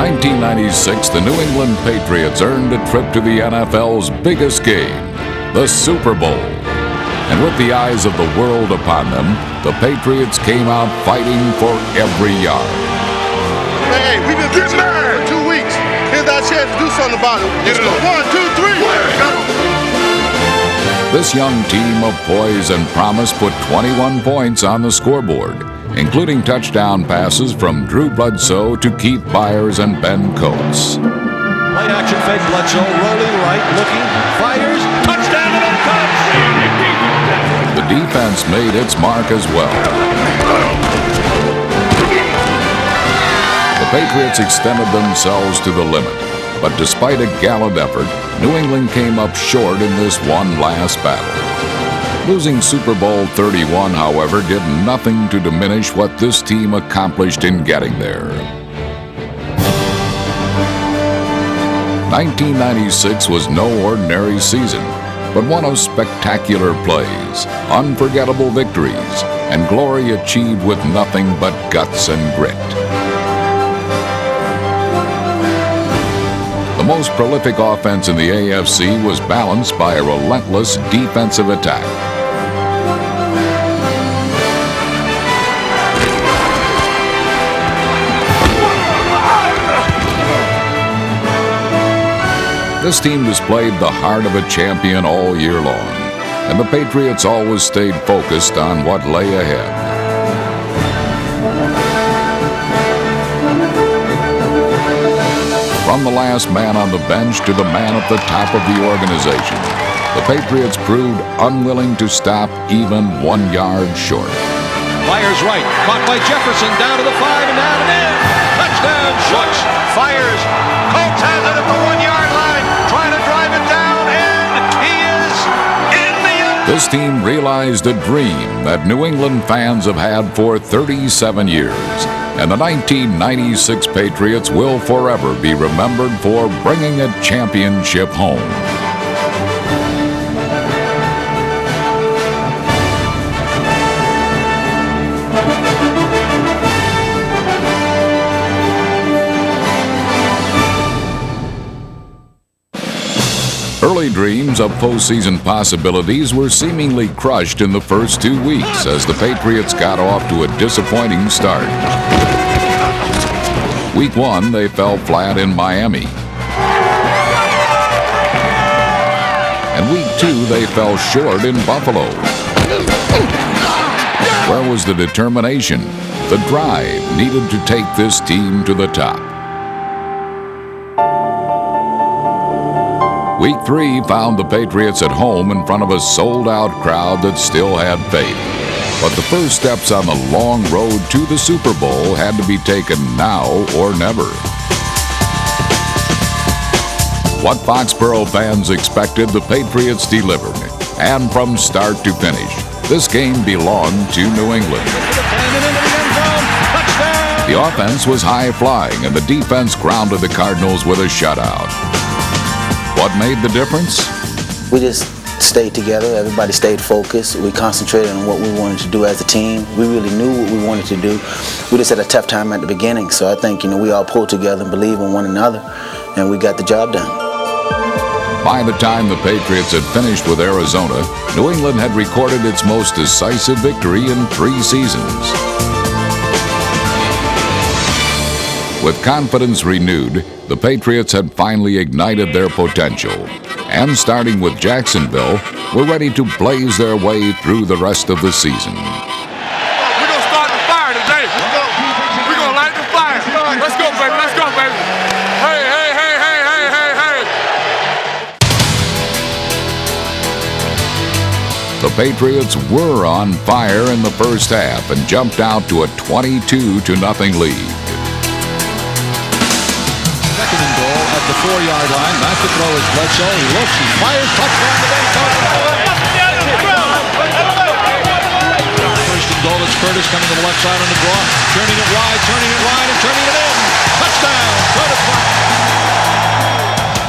1996, the New England Patriots earned a trip to the NFL's biggest game, the Super Bowl. And with the eyes of the world upon them, the Patriots came out fighting for every yard. Hey, we've been getting for 2 weeks. Here's our chance to do something about it. Let's go. 1, 2, 3. This young team of poise and promise put 21 points on the scoreboard, including touchdown passes from Drew Bledsoe to Keith Byars and Ben Coates. Play action fake, Bledsoe rolling right, looking, fires, touchdown and untouched! The defense made its mark as well. The Patriots extended themselves to the limit, but despite a gallant effort, New England came up short in this one last battle. Losing Super Bowl 31, however, did nothing to diminish what this team accomplished in getting there. 1996 was no ordinary season, but one of spectacular plays, unforgettable victories, and glory achieved with nothing but guts and grit. The most prolific offense in the AFC was balanced by a relentless defensive attack. This team displayed the heart of a champion all year long, and the Patriots always stayed focused on what lay ahead. From the last man on the bench to the man at the top of the organization, the Patriots proved unwilling to stop even 1 yard short. Fires right, caught by Jefferson, down to the 5 and down and in. Touchdown, Schultz, fires. Colts has it at the 1 yard line, trying to drive it down, and he is in the end. This team realized a dream that New England fans have had for 37 years. And the 1996 Patriots will forever be remembered for bringing a championship home. Early dreams of postseason possibilities were seemingly crushed in the first 2 weeks as the Patriots got off to a disappointing start. Week 1, they fell flat in Miami. And week 2, they fell short in Buffalo. Where was the determination, the drive needed to take this team to the top? Week 3 found the Patriots at home in front of a sold-out crowd that still had faith. But the first steps on the long road to the Super Bowl had to be taken now or never. What Foxborough fans expected, the Patriots delivered. And from start to finish, this game belonged to New England. The offense was high-flying, and the defense grounded the Cardinals with a shutout. What made the difference? We just stayed together. Everybody stayed focused. We concentrated on what we wanted to do as a team. We really knew what we wanted to do. We just had a tough time at the beginning. So I think, we all pulled together and believed in one another, and we got the job done. By the time the Patriots had finished with Arizona, New England had recorded its most decisive victory in 3 seasons. With confidence renewed, the Patriots had finally ignited their potential, and starting with Jacksonville, were ready to blaze their way through the rest of the season. We're going to start the fire today. We're going to light the fire. Let's go, baby. Let's go, baby. Hey, hey, hey, hey, hey, hey, hey. The Patriots were on fire in the first half and jumped out to a 22-0 lead. Second and goal at the 4 yard line. Back to throw is Bledsoe. He looks, he fires, touchdown to Ben Coates. First and goal, it's Curtis coming to the left side on the draw. Turning it wide, and turning it in. Touchdown, Curtis Martin.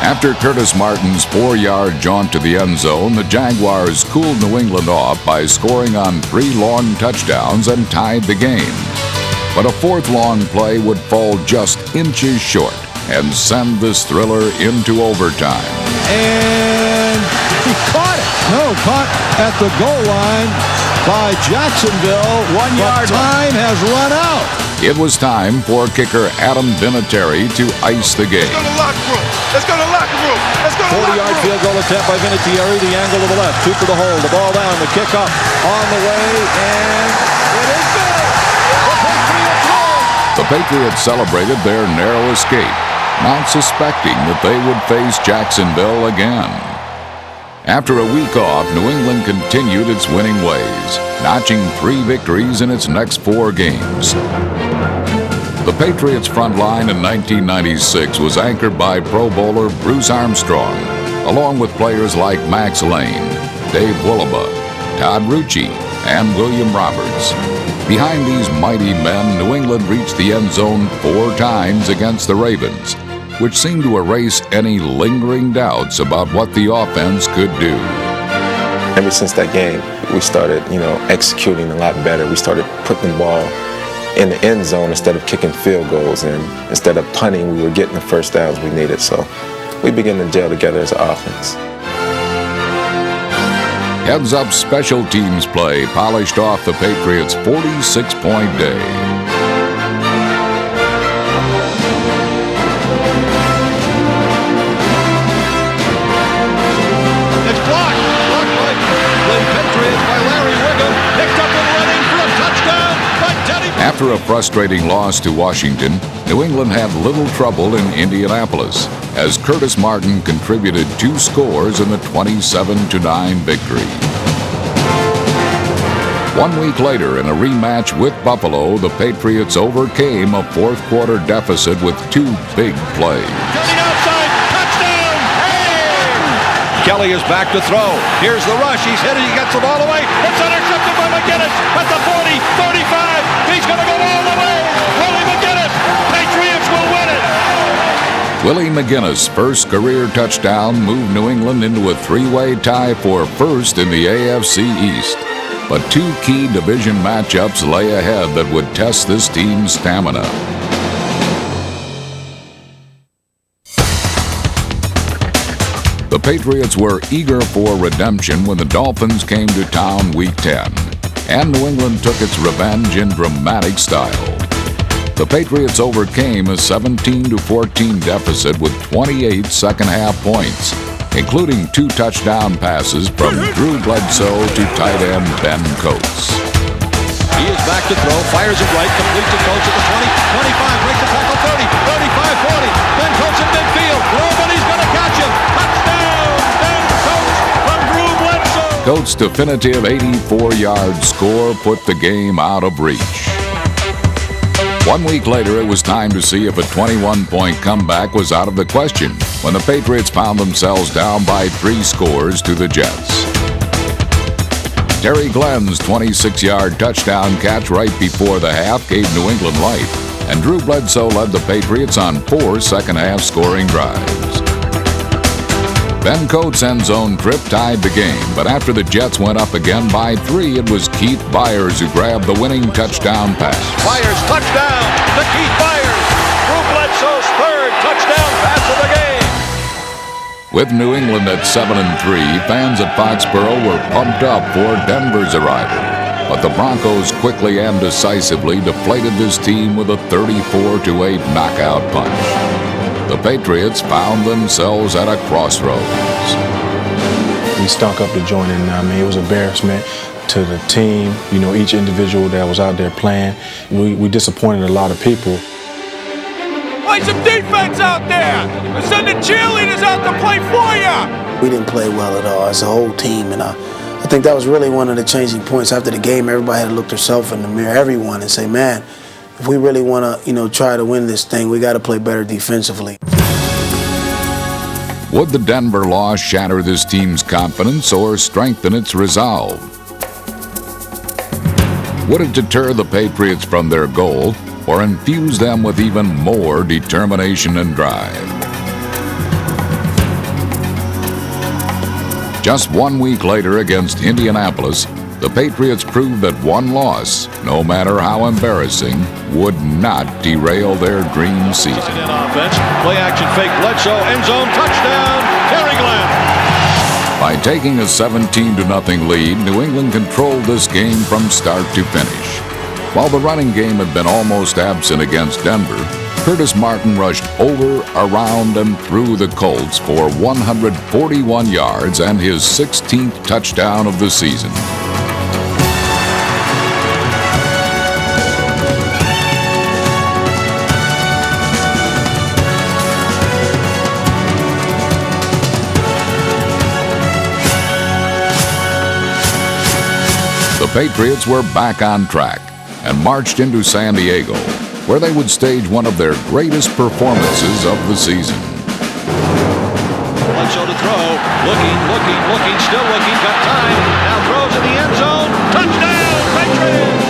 After Curtis Martin's 4-yard jaunt to the end zone, the Jaguars cooled New England off by scoring on 3 long touchdowns and tied the game. But a fourth long play would fall just inches short and send this thriller into overtime. And he caught it. No, caught at the goal line by Jacksonville. 1 yard. Time has run out. It was time for kicker Adam Vinatieri to ice the game. Let's go to the locker room. Let's go to the locker room. Let's go to the locker 40-yard room. field goal attempt by Vinatieri. The angle to the left. 2 for the hole. The ball down. The kick up. On the way. And it is good. The Patriots win. The Patriots celebrated their narrow escape, not suspecting that they would face Jacksonville again. After a week off, New England continued its winning ways, notching 3 victories in its next 4 games. The Patriots' front line in 1996 was anchored by Pro Bowler Bruce Armstrong, along with players like Max Lane, Dave Woolaba, Todd Rucci, and William Roberts. Behind these mighty men, New England reached the end zone 4 times against the Ravens, which seemed to erase any lingering doubts about what the offense could do. Ever since that game, we started, executing a lot better. We started putting the ball in the end zone instead of kicking field goals, and instead of punting, we were getting the first downs we needed. So we began to gel together as an offense. Heads-up special teams play polished off the Patriots' 46-point day. It's blocked. Blocked by the Patriots by Larry Wiggum. Picked up and running for a touchdown by Teddy. After a frustrating loss to Washington, New England had little trouble in Indianapolis, as Curtis Martin contributed 2 scores in the 27-9 victory. 1 week later, in a rematch with Buffalo, the Patriots overcame a fourth-quarter deficit with 2 big plays. Coming outside. Touchdown. Hey! Kelly is back to throw. Here's the rush. He's hit it. He gets the ball away. It's intercepted by McGinnis at the 40, 35. He's going to go all the way. Willie McGinnis. Patriots will win it. Willie McGinnis' first career touchdown moved New England into a 3-way tie for first in the AFC East. But 2 key division matchups lay ahead that would test this team's stamina. The Patriots were eager for redemption when the Dolphins came to town Week 10, and New England took its revenge in dramatic style. The Patriots overcame a 17-14 deficit with 28 second-half points, including 2 touchdown passes from Drew Bledsoe to tight end Ben Coates. He is back to throw, fires it right, completes to Coates at the 20, 25, breaks the tackle, 30, 35, 40. Ben Coates in midfield. Nobody's going to catch him. Touchdown, Ben Coates from Drew Bledsoe. Coates' definitive 84-yard score put the game out of reach. 1 week later, it was time to see if a 21-point comeback was out of the question when the Patriots found themselves down by 3 scores to the Jets. Terry Glenn's 26-yard touchdown catch right before the half gave New England life, and Drew Bledsoe led the Patriots on 4 second-half scoring drives. Ben Coates' end-zone trip tied the game, but after the Jets went up again by 3, it was Keith Byers who grabbed the winning touchdown pass. Byers, touchdown to Keith Byers. Drew Bledsoe's 3rd touchdown pass of the game. With New England at 7-3, fans at Foxborough were pumped up for Denver's arrival, but the Broncos quickly and decisively deflated this team with a 34-8 knockout punch. The Patriots found themselves at a crossroads. We stunk up the joint, and it was embarrassment to the team. Each individual that was out there playing. We disappointed a lot of people. Play some defense out there. We're sending cheerleaders out to play for you. We didn't play well at all as a whole team, and I think that was really one of the changing points. After the game, everybody had to look themselves in the mirror, everyone, and say, man, if we really want to, try to win this thing, we got to play better defensively. Would the Denver loss shatter this team's confidence or strengthen its resolve? Would it deter the Patriots from their goal or infuse them with even more determination and drive? Just 1 week later against Indianapolis, the Patriots proved that one loss, no matter how embarrassing, would not derail their dream season. In offense, play action fake, Bledsoe, end zone, touchdown, Terry Glenn. By taking a 17-0 lead, New England controlled this game from start to finish. While the running game had been almost absent against Denver, Curtis Martin rushed over, around, and through the Colts for 141 yards and his 16th touchdown of the season. The Patriots were back on track and marched into San Diego, where they would stage one of their greatest performances of the season. Bledsoe to throw, looking, still looking, got time, now throws in the end zone, touchdown, Patriots!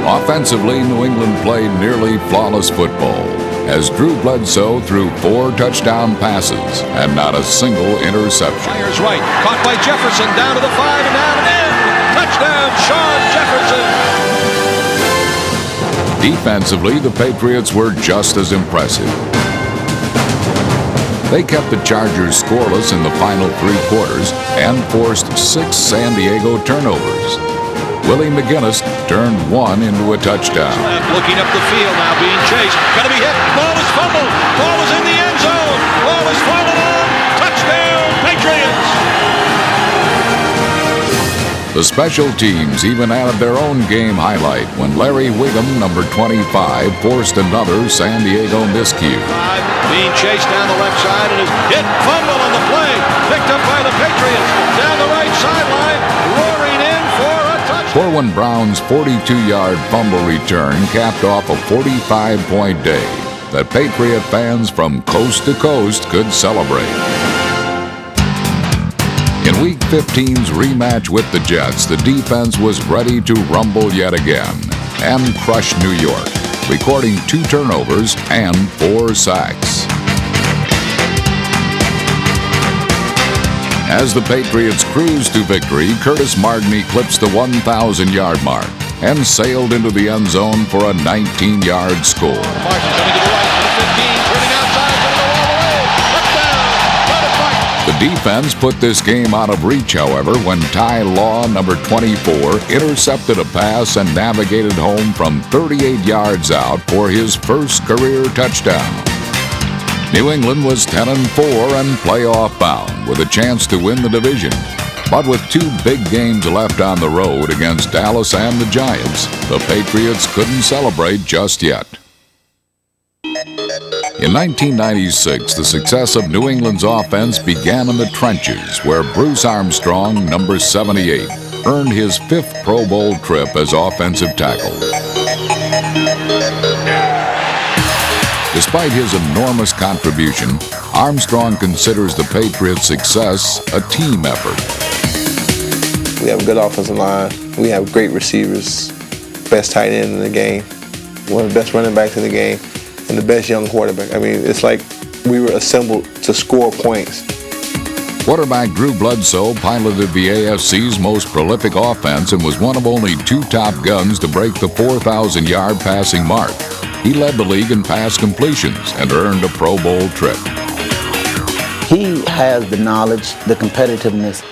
Offensively, New England played nearly flawless football, as Drew Bledsoe threw 4 touchdown passes and not a single interception. Fires right, caught by Jefferson, down to the 5 and out and in! Touchdown, Sean Jefferson! Defensively, the Patriots were just as impressive. They kept the Chargers scoreless in the final 3 quarters and forced 6 San Diego turnovers. Willie McGinnis turned 1 into a touchdown. Looking up the field now, being chased, gonna be hit, ball is fumbled, ball is in the end zone, ball is falling on, touchdown, Patriots! The special teams even added their own game highlight when Larry Wiggum, number 25, forced another San Diego miscue. Being chased down the left side and is hit, fumble on the play, picked up by the Patriots, down the right sideline, roaring in for a touchdown. Corwin Brown's 42-yard fumble return capped off a 45-point day that Patriot fans from coast to coast could celebrate. In Week 15's rematch with the Jets, the defense was ready to rumble yet again and crush New York, recording 2 turnovers and 4 sacks. As the Patriots cruised to victory, Curtis Martin eclipsed the 1,000-yard mark and sailed into the end zone for a 19-yard score. Parsons coming to the right, to the 15, turning outside, going to go all the way, touchdown, Curtis Martin. The defense put this game out of reach, however, when Ty Law, number 24, intercepted a pass and navigated home from 38 yards out for his first career touchdown. New England was 10-4 and playoff bound with a chance to win the division. But with 2 big games left on the road against Dallas and the Giants, the Patriots couldn't celebrate just yet. In 1996, the success of New England's offense began in the trenches, where Bruce Armstrong, number 78, earned his 5th Pro Bowl trip as offensive tackle. Despite his enormous contribution, Armstrong considers the Patriots' success a team effort. We have a good offensive line. We have great receivers, best tight end in the game, one of the best running backs in the game, and the best young quarterback. I mean, it's like we were assembled to score points. Quarterback Drew Bledsoe piloted the AFC's most prolific offense and was one of only 2 top guns to break the 4,000-yard passing mark. He led the league in pass completions and earned a Pro Bowl trip. He has the knowledge, the competitiveness,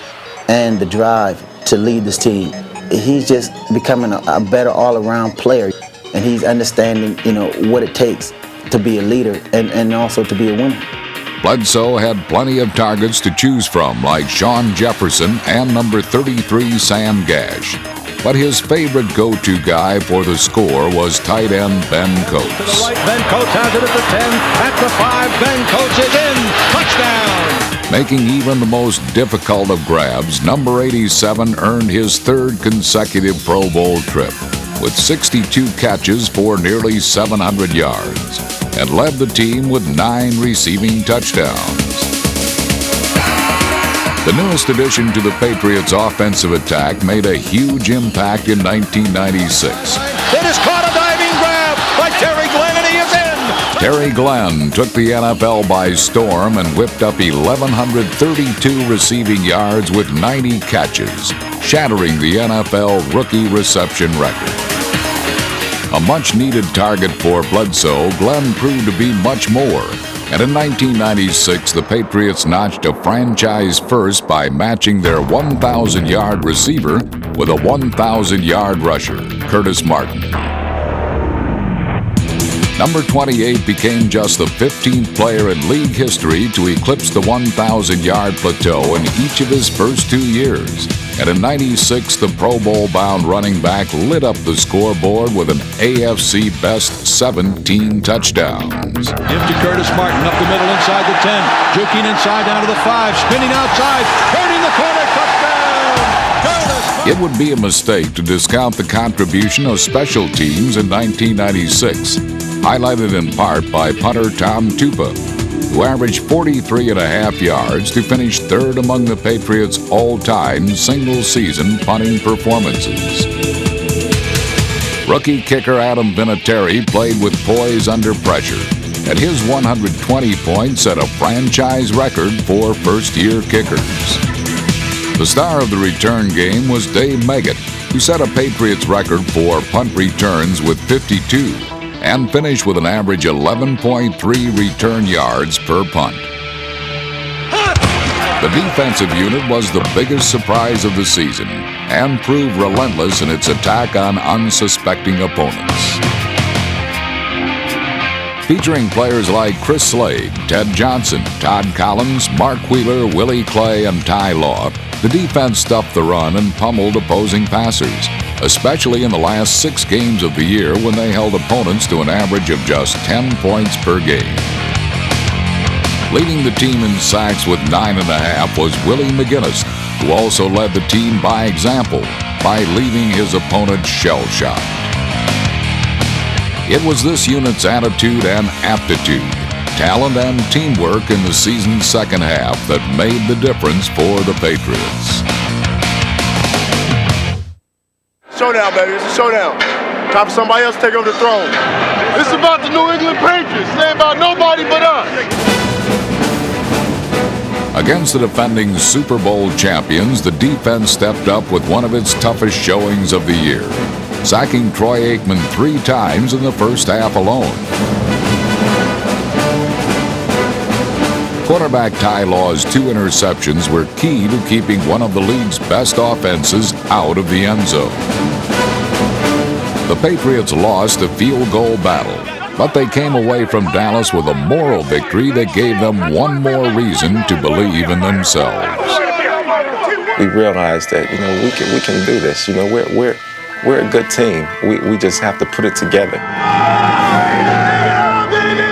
and the drive to lead this team. He's just becoming a better all-around player, and he's understanding, what it takes to be a leader and also to be a winner. Bledsoe had plenty of targets to choose from, like Sean Jefferson and number 33 Sam Gash. But his favorite go-to guy for the score was tight end Ben Coates. To the right, Ben Coates has it at the 10, at the 5, Ben Coates is in, touchdown! Making even the most difficult of grabs, number 87 earned his 3rd consecutive Pro Bowl trip, with 62 catches for nearly 700 yards, and led the team with 9 receiving touchdowns. The newest addition to the Patriots' offensive attack made a huge impact in 1996. It is caught a diving grab by Terry Glenn, and he is in! Terry Glenn took the NFL by storm and whipped up 1,132 receiving yards with 90 catches, shattering the NFL rookie reception record. A much-needed target for Bledsoe, Glenn proved to be much more. And in 1996, the Patriots notched a franchise first by matching their 1,000-yard receiver with a 1,000-yard rusher, Curtis Martin. Number 28 became just the 15th player in league history to eclipse the 1,000-yard plateau in each of his first 2 years. And in 96, the Pro Bowl-bound running back lit up the scoreboard with an AFC best 17 touchdowns. Give to Curtis Martin, up the middle inside the 10. Juking inside down to the 5. Spinning outside. Turning the corner. Touchdown! Curtis Martin. It would be a mistake to discount the contribution of special teams in 1996, highlighted in part by punter Tom Tupa, who averaged 43.5 yards to finish third among the Patriots' all-time single-season punting performances. Rookie kicker Adam Vinatieri played with poise under pressure, and his 120 points set a franchise record for first-year kickers. The star of the return game was Dave Meggett, who set a Patriots record for punt returns with 52, and finished with an average 11.3 return yards per punt. The defensive unit was the biggest surprise of the season and proved relentless in its attack on unsuspecting opponents. Featuring players like Chris Slade, Ted Johnson, Todd Collins, Mark Wheeler, Willie Clay, and Ty Law, the defense stuffed the run and pummeled opposing passers, especially in the last 6 games of the year when they held opponents to an average of just 10 points per game. Leading the team in sacks with 9.5 was Willie McGinnis, who also led the team by example by leaving his opponent shell-shocked. It was this unit's attitude and aptitude, talent and teamwork in the season's second half that made the difference for the Patriots. Showdown, baby. It's a showdown. Time for somebody else to take over the throne. It's about the New England Patriots. It ain't about nobody but us. Against the defending Super Bowl champions, the defense stepped up with one of its toughest showings of the year, sacking Troy Aikman 3 times in the first half alone. Quarterback Ty Law's 2 interceptions were key to keeping one of the league's best offenses out of the end zone. The Patriots lost a field goal battle, but they came away from Dallas with a moral victory that gave them one more reason to believe in themselves. We realized that, we can do this. We're a good team. We just have to put it together.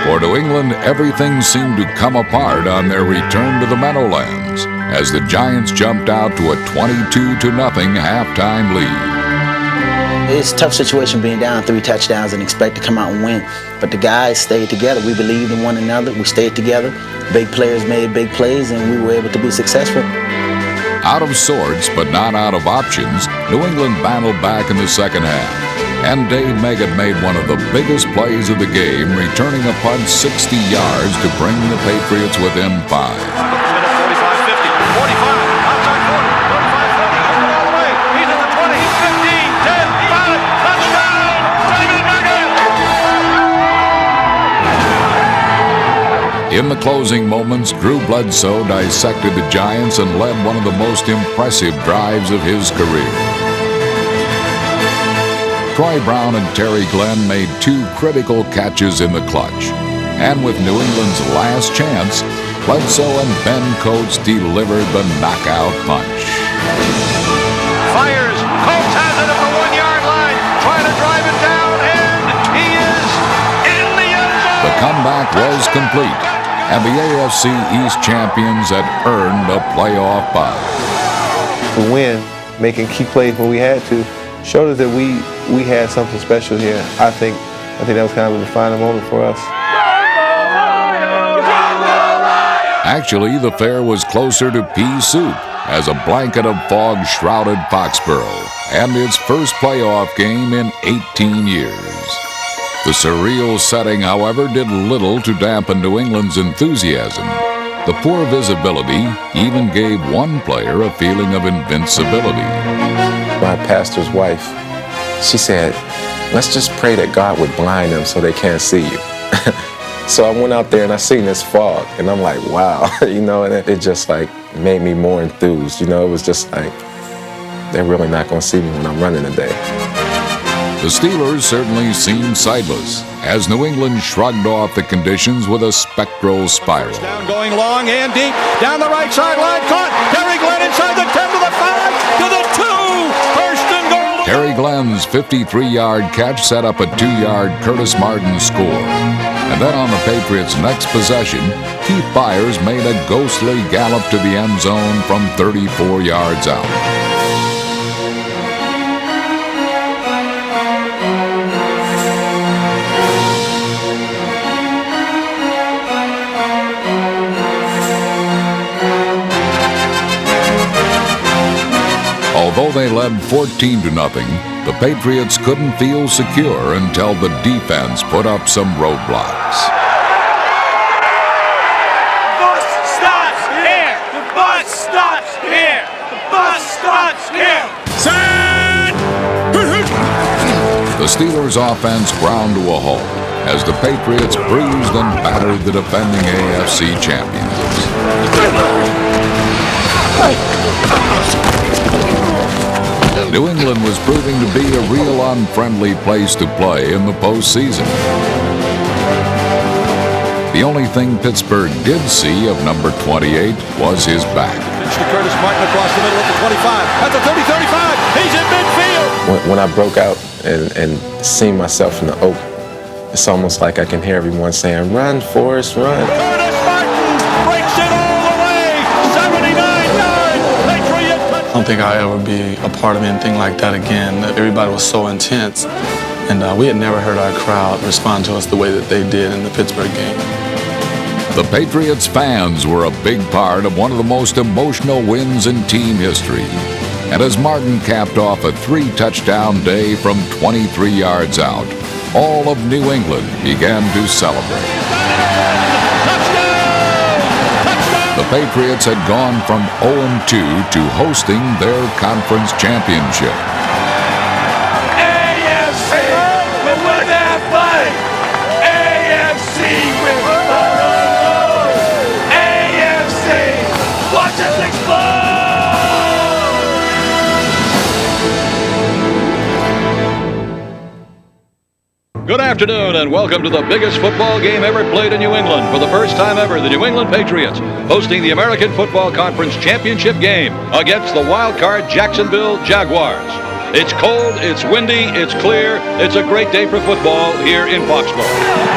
For New England, everything seemed to come apart on their return to the Meadowlands as the Giants jumped out to a 22-0 halftime lead. It's a tough situation being down 3 touchdowns and expect to come out and win. But the guys stayed together. We believed in one another. We stayed together. Big players made big plays, and we were able to be successful. Out of sorts, but not out of options, New England battled back in the second half. And Dave Meggett made one of the biggest plays of the game, returning a punt 60 yards to bring the Patriots within 5. 45-50, 45-40, 45-40. In the closing moments, Drew Bledsoe dissected the Giants and led one of the most impressive drives of his career. Troy Brown and Terry Glenn made 2 critical catches in the clutch. And with New England's last chance, Bledsoe and Ben Coates delivered the knockout punch. Fires. Coates has it at the 1-yard line. Trying to drive it down, and he is in the end zone. The comeback was complete, and the AFC East champions had earned a playoff bye. The win, making key plays when we had to, showed us that we had something special here. I think that was kind of a defining moment for us. Actually, the fare was closer to pea soup as a blanket of fog shrouded Foxborough and its first playoff game in 18 years. The surreal setting, however, did little to dampen New England's enthusiasm. The poor visibility even gave one player a feeling of invincibility. My pastor's wife, she said, let's just pray that God would blind them so they can't see you. So I went out there and I seen this fog, and I'm like, wow, and it just like made me more enthused. It was just like, they're really not gonna see me when I'm running today. The Steelers certainly seemed sightless as New England shrugged off the conditions with a spectral spiral. Down, going long and deep, down the right sideline, caught. Terry Glenn inside the 10 to the 5 to the 2. First and goal. Terry Glenn's 53-yard catch set up a 2-yard Curtis Martin score. And then on the Patriots' next possession, Keith Byers made a ghostly gallop to the end zone from 34 yards out. Although they led 14-0, the Patriots couldn't feel secure until the defense put up some roadblocks. The bus stops here! The bus stops here! The bus stops here! The Steelers' offense ground to a halt as the Patriots bruised and battered the defending AFC champions. New England was proving to be a real unfriendly place to play in the postseason. The only thing Pittsburgh did see of number 28 was his back. Pitch to Curtis Martin across the middle at the 25, at the 30-35, he's in midfield. When I broke out and seen myself in the oak, it's almost like I can hear everyone saying, "Run, Forrest, run." Curtis Martin breaks it all the way, 79-yard Patriot touchdown. I don't think I'll ever be a part of anything like that again. Everybody was so intense, and we had never heard our crowd respond to us the way that they did in the Pittsburgh game. The Patriots fans were a big part of one of the most emotional wins in team history. And as Martin capped off a 3-touchdown day from 23 yards out, all of New England began to celebrate. The Patriots had gone from 0-2 to hosting their conference championship. AFC will win that fight! AFC will win! AFC! Watch us explode! Good afternoon and welcome to the biggest football game ever played in New England. For the first time ever, the New England Patriots hosting the American Football Conference Championship game against the wild-card Jacksonville Jaguars. It's cold, it's windy, it's clear. It's a great day for football here in Foxborough.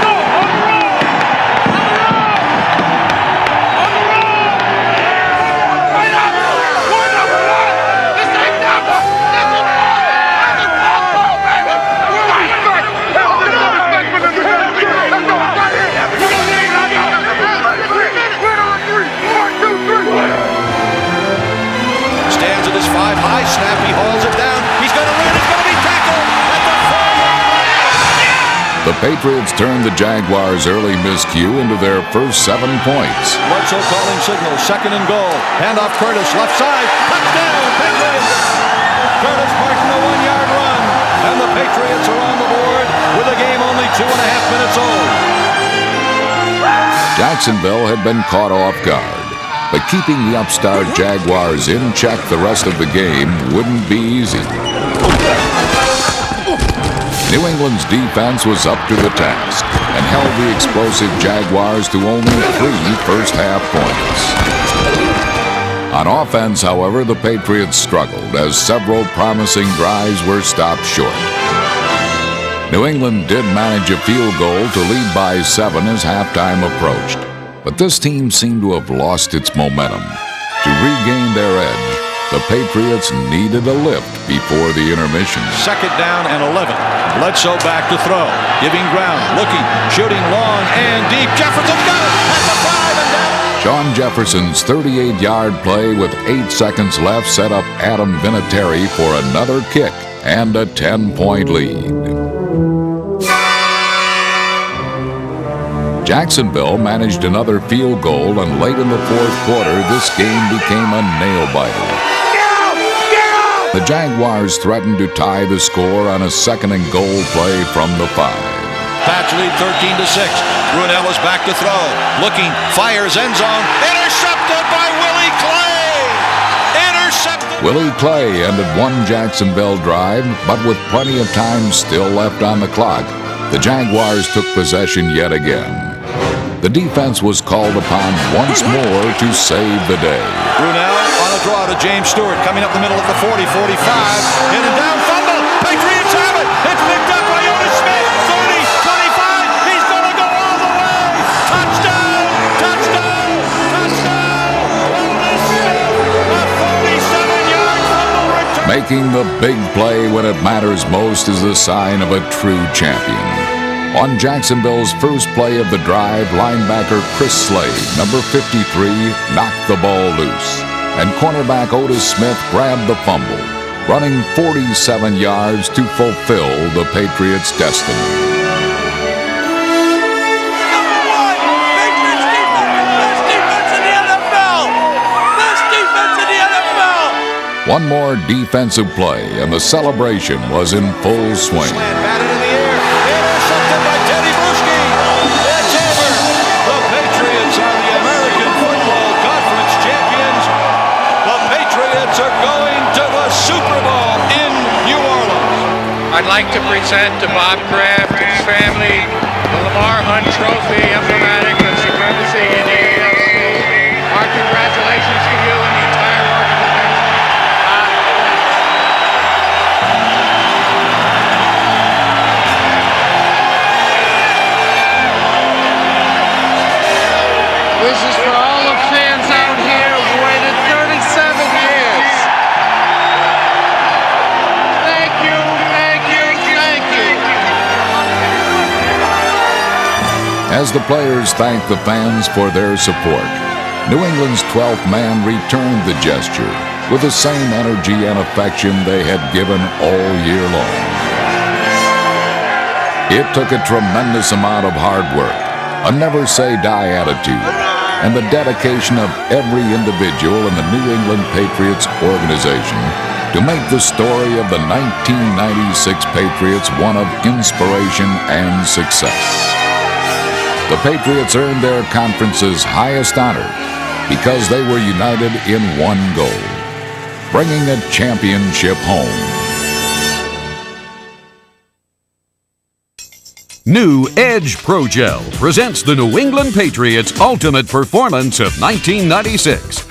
The Patriots turned the Jaguars' early miscue into their first 7 points. Bledsoe calling signal, second and goal. Hand off Curtis, left side, touchdown, Patriots! Curtis Martin, a 1-yard run, and the Patriots are on the board with the game only 2.5 minutes old. Jacksonville had been caught off guard, but keeping the upstart Jaguars in check the rest of the game wouldn't be easy. New England's defense was up to the task and held the explosive Jaguars to only 3 first-half points. On offense, however, the Patriots struggled as several promising drives were stopped short. New England did manage a field goal to lead by 7 as halftime approached, but this team seemed to have lost its momentum. To regain their edge, the Patriots needed a lift before the intermission. Second down and 11. Bledsoe back to throw. Giving ground, looking, shooting long and deep. Jefferson got it at the 5 and down. Sean Jefferson's 38-yard play with 8 seconds left set up Adam Vinatieri for another kick and a 10-point lead. Jacksonville managed another field goal, and late in the fourth quarter, this game became a nail-biter. The Jaguars threatened to tie the score on a second and goal play from the 5. Pats lead 13-6. Brunell is back to throw. Looking, fires end zone. Intercepted by Willie Clay! Intercepted! Willie Clay ended one Jacksonville drive, but with plenty of time still left on the clock, the Jaguars took possession yet again. The defense was called upon once more to save the day. Brunell on a draw to James Stewart, coming up the middle at the 40, 45. In and down, fumble. Patriots have it. It's picked up by Otis Smith. 30, 25. He's going to go all the way. Touchdown! Touchdown! Touchdown! Otis Smith, a 47-yard fumble return. Making the big play when it matters most is the sign of a true champion. On Jacksonville's first play of the drive, linebacker Chris Slade, number 53, knocked the ball loose, and cornerback Otis Smith grabbed the fumble, running 47 yards to fulfill the Patriots' destiny. Number 1, Patriots defense, best defense in the NFL! Best defense in the NFL! One more defensive play, and the celebration was in full swing. Slant batted in the air. Intercepted by Teddy Bruschi. It's over. The Patriots are the American Football Conference champions. The Patriots are going to the Super Bowl in New Orleans. I'd like to present to Bob Kraft and his family the Lamar Hunt Trophy, emblematic of supremacy in the AFC. Our congratulations to you and the entire organization. This is for all the fans out here who waited 37 years. Thank you, thank you, thank you. As the players thanked the fans for their support, New England's 12th man returned the gesture with the same energy and affection they had given all year long. It took a tremendous amount of hard work, a never-say-die attitude, and the dedication of every individual in the New England Patriots organization to make the story of the 1996 Patriots one of inspiration and success. The Patriots earned their conference's highest honor because they were united in one goal, bringing a championship home. New Edge Pro Gel presents the New England Patriots' ultimate performance of 1996.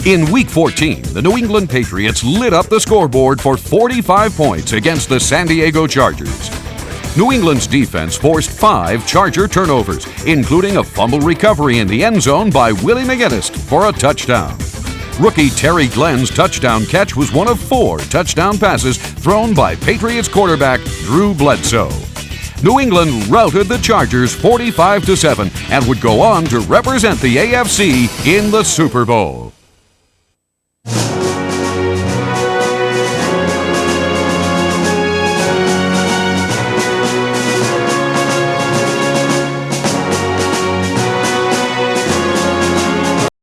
In Week 14, the New England Patriots lit up the scoreboard for 45 points against the San Diego Chargers. New England's defense forced 5 Charger turnovers, including a fumble recovery in the end zone by Willie McGinnis for a touchdown. Rookie Terry Glenn's touchdown catch was one of 4 touchdown passes thrown by Patriots quarterback Drew Bledsoe. New England routed the Chargers 45-7 and would go on to represent the AFC in the Super Bowl.